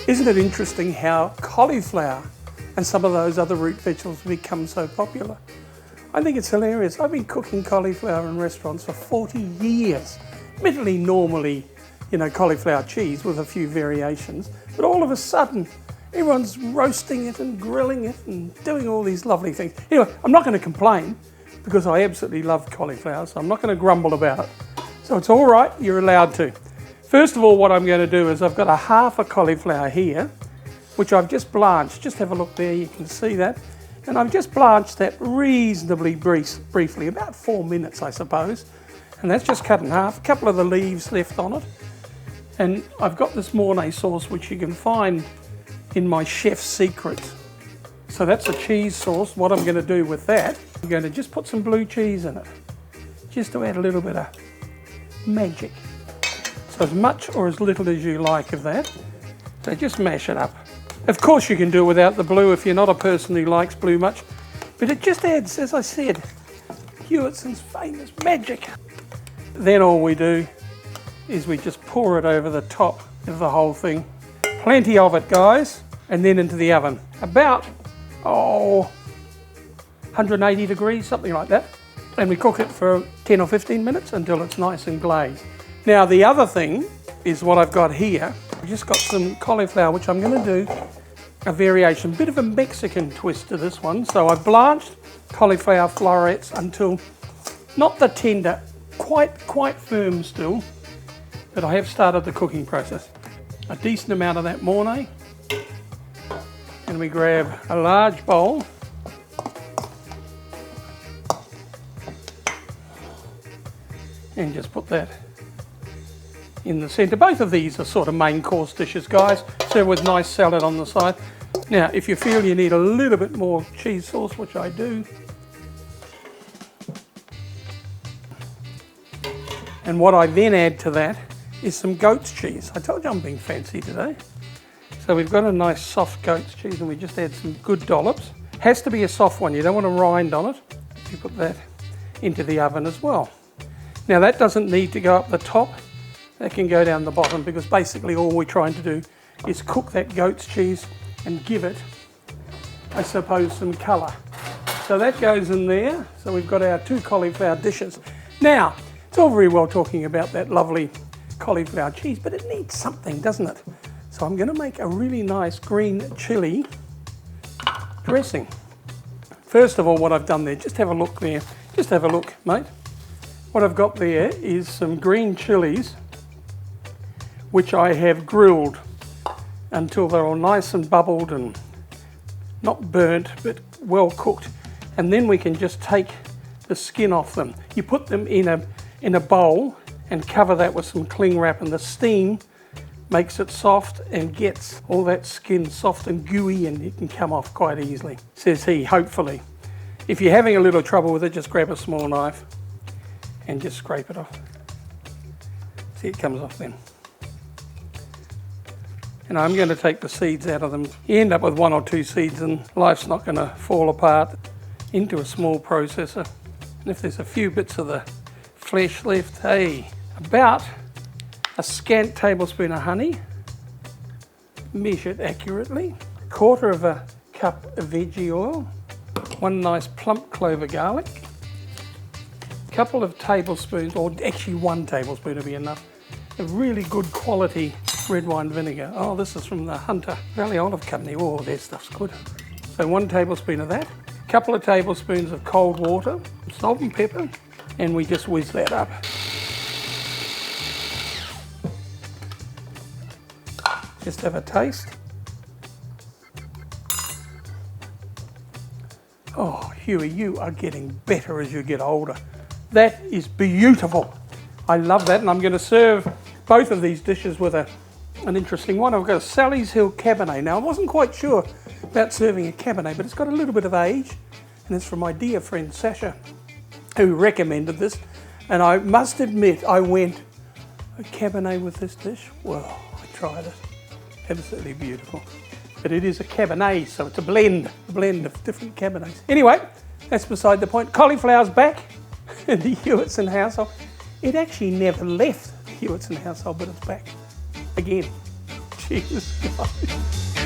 Isn't it interesting how cauliflower and some of those other root vegetables become so popular? I think it's hilarious. I've been cooking cauliflower in restaurants for 40 years. Admittedly, normally, cauliflower cheese with a few variations, but all of a sudden, everyone's roasting it and grilling it and doing all these lovely things. Anyway, I'm not going to complain because I absolutely love cauliflower, so I'm not going to grumble about it. So it's all right, you're allowed to. First of all, what I'm going to do is I've got a half a cauliflower here, which I've just blanched. Just have a look there, you can see that. And I've just blanched that reasonably briefly, about 4 minutes, I suppose. And that's just cut in half, a couple of the leaves left on it. And I've got this Mornay sauce, which you can find in my chef's secrets. So that's a cheese sauce. What I'm going to do with that, I'm going to just put some blue cheese in it, just to add a little bit of magic. So as much or as little as you like of that. So just mash it up. Of course you can do it without the blue if you're not a person who likes blue much, but it just adds, as I said, Hewitson's famous magic. Then all we do is we just pour it over the top of the whole thing. Plenty of it, guys, and then into the oven. About, 180 degrees, something like that. And we cook it for 10 or 15 minutes until it's nice and glazed. Now the other thing is what I've got here. I've just got some cauliflower, which I'm going to do a variation, bit of a Mexican twist to this one. So I've blanched cauliflower florets until not the tender, quite firm still, but I have started the cooking process. A decent amount of that Mornay, and we grab a large bowl. And just put that in the centre. Both of these are sort of main course dishes, guys. Served with nice salad on the side. Now, if you feel you need a little bit more cheese sauce, which I do, and what I then add to that is some goat's cheese. I told you I'm being fancy today. So we've got a nice soft goat's cheese, and we just add some good dollops. Has to be a soft one. You don't want a rind on it. You put that into the oven as well. Now that doesn't need to go up the top. That can go down the bottom, because basically all we're trying to do is cook that goat's cheese and give it, I suppose, some colour. So that goes in there. So we've got our 2 cauliflower dishes. Now, it's all very well talking about that lovely cauliflower cheese, but it needs something, doesn't it? So I'm going to make a really nice green chilli dressing. First of all, what I've done there, just have a look there. Just have a look, mate. What I've got there is some green chilies, which I have grilled until they're all nice and bubbled and not burnt, but well cooked. And then we can just take the skin off them. You put them in a bowl and cover that with some cling wrap, and the steam makes it soft and gets all that skin soft and gooey, and it can come off quite easily, says he, hopefully. If you're having a little trouble with it, just grab a small knife and just scrape it off. See, it comes off then. And I'm going to take the seeds out of them. You end up with 1 or 2 seeds and life's not going to fall apart. Into a small processor. And if there's a few bits of the flesh left, hey, about a scant tablespoon of honey, measured accurately, 1/4 of a cup of veggie oil, 1 nice plump clove of garlic, a couple of tablespoons, or actually 1 tablespoon would be enough, of really good quality red wine vinegar. Oh, this is from the Hunter Valley Olive Company. Oh, their stuff's good. So 1 tablespoon of that, a couple of tablespoons of cold water, salt and pepper, and we just whiz that up. Just have a taste. Oh, Huey, you are getting better as you get older. That is beautiful. I love that, and I'm going to serve both of these dishes with an interesting one. I've got a Sally's Hill Cabernet. Now, I wasn't quite sure about serving a Cabernet, but it's got a little bit of age, and it's from my dear friend Sasha, who recommended this. And I must admit, I went, a Cabernet with this dish? Well, I tried it. Absolutely beautiful. But it is a Cabernet, so it's a blend of different Cabernets. Anyway, that's beside the point. Cauliflower's back in the Hewitson household. It actually never left the Hewitson household, but it's back again. cheers, guys.